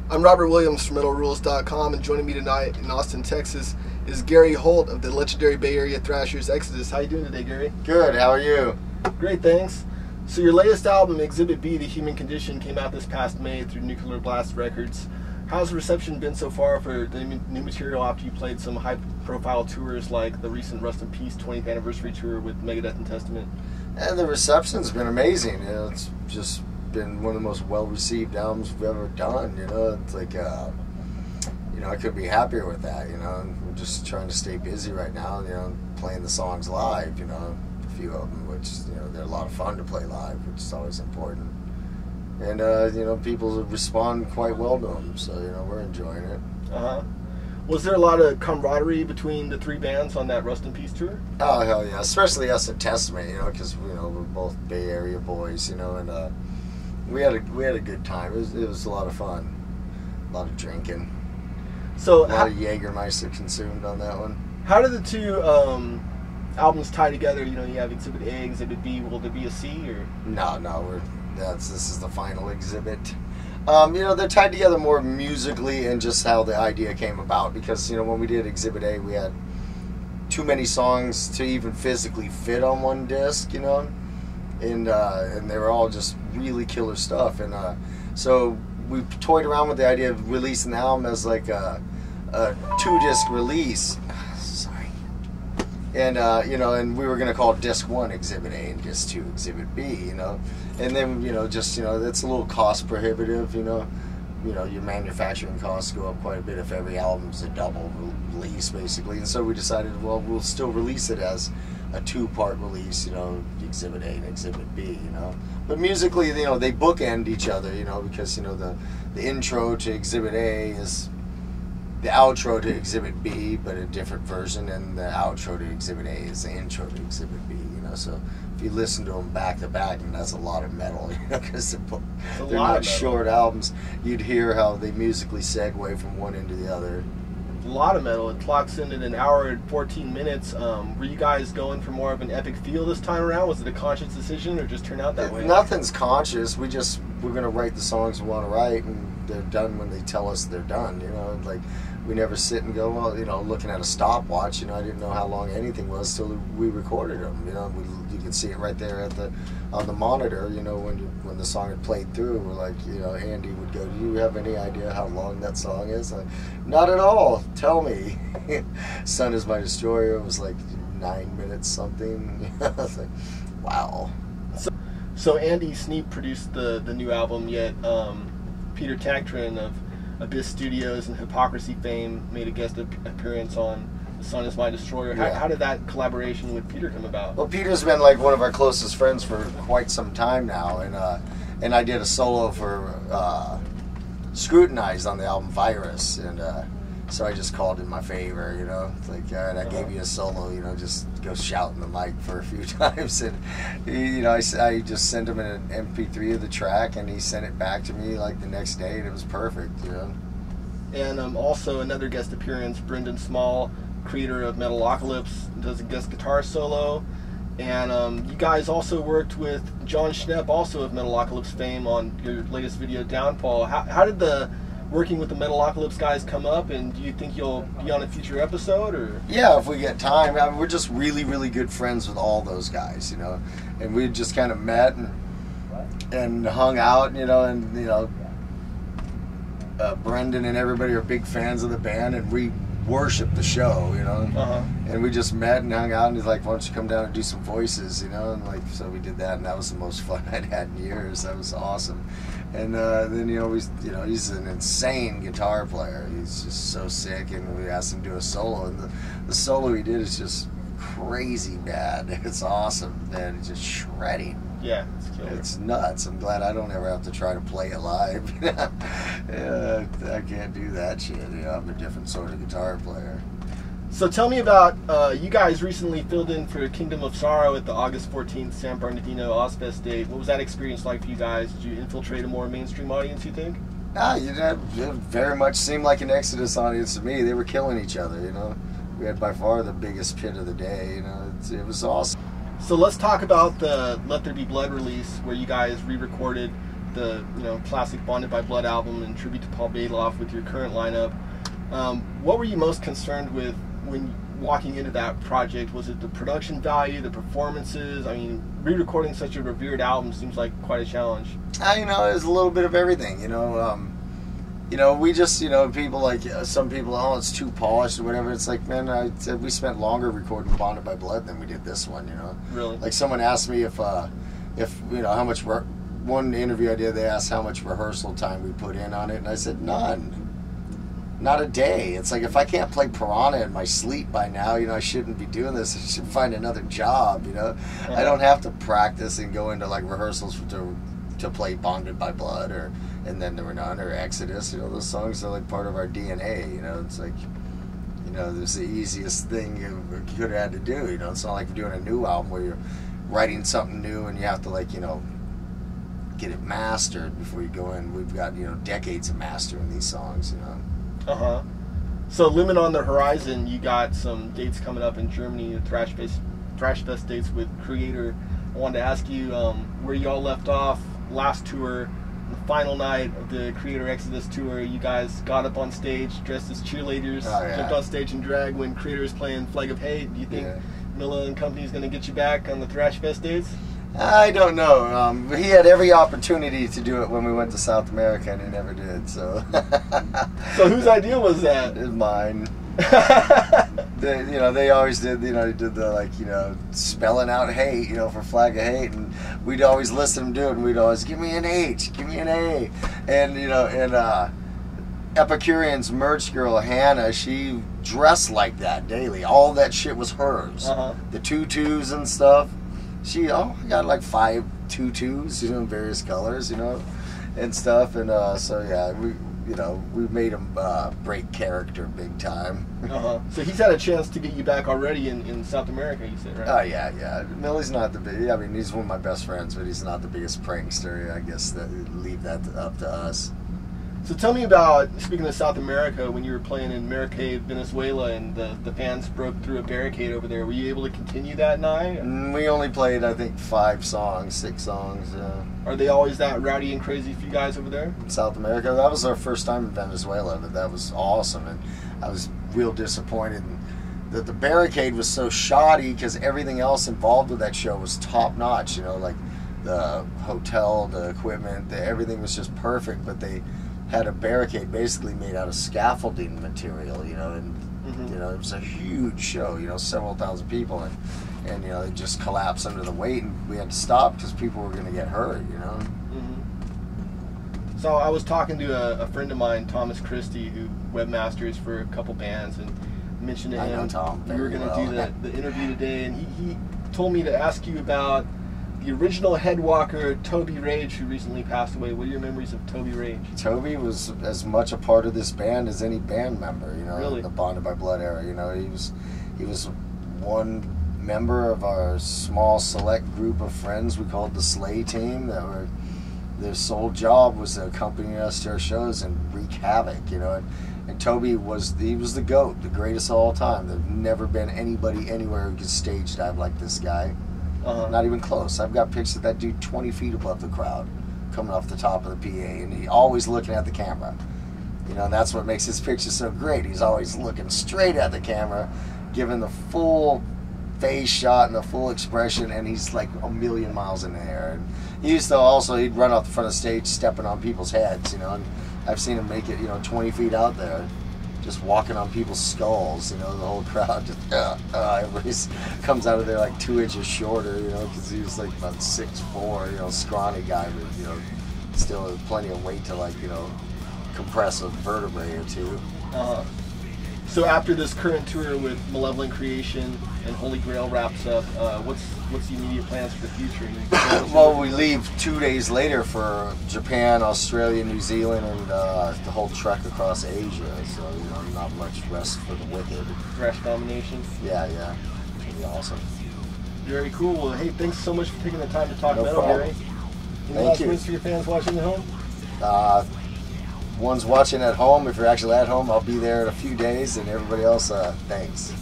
I'm Robert Williams from MetalRules.com, and joining me tonight in Austin, Texas is Gary Holt of the legendary Bay Area thrashers EXODUS. How you doing today, Gary? Good, how are you? Great, thanks. So your latest album, Exhibit B, The Human Condition, came out this past May through Nuclear Blast Records. How's the reception been so far for the new material after you played some high-profile tours like the recent Rust in Peace 20th anniversary tour with Megadeth and Testament? And the reception's been amazing. You know, it's just been one of the most well-received albums we've ever done. You know, it's like, you know, I couldn't be happier with that. You know, and we're just trying to stay busy right now. You know, playing the songs live. You know, a few of them, which they're a lot of fun to play live, which is always important. And you know, people respond quite well to them, so we're enjoying it. Was there a lot of camaraderie between the three bands on that Rust in Peace tour? Oh hell yeah, especially us at Testament, because we're both Bay Area boys, and we had a good time. It was a lot of fun, a lot of drinking, so a lot of Jägermeister consumed on that one. How did the two albums tie together? You have Exhibit A, Exhibit B. Will there be a C or? No, this is the final exhibit. They're tied together more musically and just how the idea came about, because when we did Exhibit A, we had too many songs to even physically fit on one disc, and they were all just really killer stuff, and so we toyed around with the idea of releasing the album as like a 2-disc release. And and we were gonna call Disc 1 Exhibit A and Disc 2 Exhibit B, and then it's a little cost prohibitive, your manufacturing costs go up quite a bit if every album's a double release basically, and so we decided, well, we'll still release it as a 2-part release, Exhibit A and Exhibit B, but musically, they bookend each other, because the intro to Exhibit A is the outro to Exhibit B, but a different version, and the outro to Exhibit A is the intro to Exhibit B, so if you listen to them back to back, and that's a lot of metal, because they're not short albums, you'd hear how they musically segue from one into the other. A lot of metal. It clocks in at an hour and 14 minutes. Were you guys going for more of an epic feel this time around? Was it a conscious decision, or just turn out that way? Nothing's conscious. We're going to write the songs we want to write, and they're done when they tell us they're done, like we never sit and go, well, looking at a stopwatch, I didn't know how long anything was till we recorded them, you can see it right there on the monitor, when the song had played through. We're like, Andy would go, do you have any idea how long that song is? Like, not at all, tell me. Sun Is My Destroyer was like 9 minutes something. I was like, wow. So Andy Sneap produced the new album, yet Peter Tagtrin of Abyss Studios and Hypocrisy fame made a guest appearance on The Sun Is My Destroyer. How did that collaboration with Peter come about? Well, Peter's been like one of our closest friends for quite some time now, and I did a solo for Scrutinize on the album Virus, and so I just called in my favor, It's like, all right, I gave you a solo, just go shout in the mic for a few times, and I just sent him an MP3 of the track, and he sent it back to me like the next day, and it was perfect, And also another guest appearance, Brendan Small, creator of Metalocalypse, does a guest guitar solo, and you guys also worked with John Schnepp, also of Metalocalypse fame, on your latest video, Downfall. How did the working with the Metalocalypse guys come up, and do you think you'll be on a future episode, or? Yeah, if we get time. I mean, we're just really, really good friends with all those guys, and we just kind of met and hung out, and Brendan and everybody are big fans of the band, and we worship the show, and we just met and hung out, and he's like, why don't you come down and do some voices, and like, so we did that, and that was the most fun I'd had in years. That was awesome. And then he's an insane guitar player. He's just so sick, and we asked him to do a solo, and the solo he did is just crazy bad. It's awesome, man. It's just shredding. Yeah, it's killer. It's nuts. I'm glad I don't ever have to try to play it live. Yeah, I can't do that shit. I'm a different sort of guitar player. So tell me about, you guys recently filled in for Kingdom of Sorrow at the August 14th San Bernardino Ozfest date. What was that experience like for you guys? Did you infiltrate a more mainstream audience, you think? It very much seemed like an Exodus audience to me. They were killing each other, We had by far the biggest pit of the day, It was awesome. So let's talk about the Let There Be Blood release, where you guys re-recorded the classic Bonded by Blood album and tribute to Paul Bailoff with your current lineup. What were you most concerned with when walking into that project? Was it the production value, the performances? I mean, re-recording such a revered album seems like quite a challenge. It was a little bit of everything. We just, people like some people, oh, it's too polished or whatever. It's like, man, we spent longer recording Bonded by Blood than we did this one. Really? Like someone asked me if how much one interview I did, they asked how much rehearsal time we put in on it, and I said none. Not a day. It's like, if I can't play Piranha in my sleep by now, I shouldn't be doing this. I should find another job, I don't have to practice and go into like rehearsals to play Bonded by Blood and Then There Were None or Exodus. Those songs are like part of our DNA. It's like, it's the easiest thing you could have had to do. It's not like we're doing a new album where you're writing something new and you have to like, get it mastered before you go in. We've got, decades of mastering these songs, Uh-huh. So, Limit on the Horizon, you got some dates coming up in Germany, the Thrash Fest dates with Creator. I wanted to ask you where you all left off last tour, the final night of the Creator Exodus tour. You guys got up on stage dressed as cheerleaders, jumped on stage in drag when Creator is playing Flag of Hate. Do you think Milla and Company is going to get you back on the Thrash Fest dates? I don't know. He had every opportunity to do it when we went to South America, and he never did. So, so whose idea was that? It's mine. They always did. They did the spelling out hate, for Flag of Hate, and we'd always listen to him do it, and we'd always give me an H, give me an A, and Epicurean's merch girl Hannah, she dressed like that daily. All that shit was hers. The tutus and stuff. I got like 5 tutus, in various colors, and stuff, and so yeah, we made him break character big time. So he's had a chance to get you back already in South America, you said, right? Oh yeah. Millie's not the big. I mean, he's one of my best friends, but he's not the biggest prankster. I guess leave that up to us. So tell me about, speaking of South America, when you were playing in Maracay, Venezuela, and the fans broke through a barricade over there. Were you able to continue that night? We only played, I think, 6 songs. Are they always that rowdy and crazy for you guys over there? In South America? That was our first time in Venezuela, but that was awesome, and I was real disappointed that the barricade was so shoddy because everything else involved with that show was top-notch, like the hotel, the equipment, everything was just perfect, but they had a barricade basically made out of scaffolding material, and it was a huge show, several thousand people, and it just collapsed under the weight, and we had to stop because people were going to get hurt, So I was talking to a friend of mine, Thomas Christie, who webmasters for a couple bands, and mentioned to him I know Tom we were going to well. do the interview today, and he told me to ask you about the original headwalker, Toby Rage, who recently passed away. What are your memories of Toby Rage? Toby was as much a part of this band as any band member, really? In the Bonded by Blood era. He was one member of our small select group of friends we called the Slay Team. Their sole job was to accompany us to our shows and wreak havoc, And Toby was the GOAT, the greatest of all time. There's never been anybody anywhere who could stage dive like this guy. Not even close. I've got pictures of that dude 20 feet above the crowd, coming off the top of the PA, and he always looking at the camera. And that's what makes his picture so great. He's always looking straight at the camera, giving the full face shot and the full expression, and he's like a million miles in the air. And he used to he'd run off the front of the stage stepping on people's heads, and I've seen him make it, 20 feet out there, just walking on people's skulls, the whole crowd just, everybody comes out of there like 2 inches shorter, because he was like about 6'4", scrawny guy, but, still plenty of weight to compress a vertebrae or two. So after this current tour with Malevolent Creation and Holy Grail wraps up, what's the immediate plans for the future? Well, we leave 2 days later for Japan, Australia, New Zealand, and the whole trek across Asia. So not much rest for the wicked. Thrash domination. Yeah, it's gonna be awesome. Very cool. Well, hey, thanks so much for taking the time to talk metal, problem. Gary. Any Thank last you. words for your fans watching at home? Ones watching at home, if you're actually at home, I'll be there in a few days, and everybody else, thanks.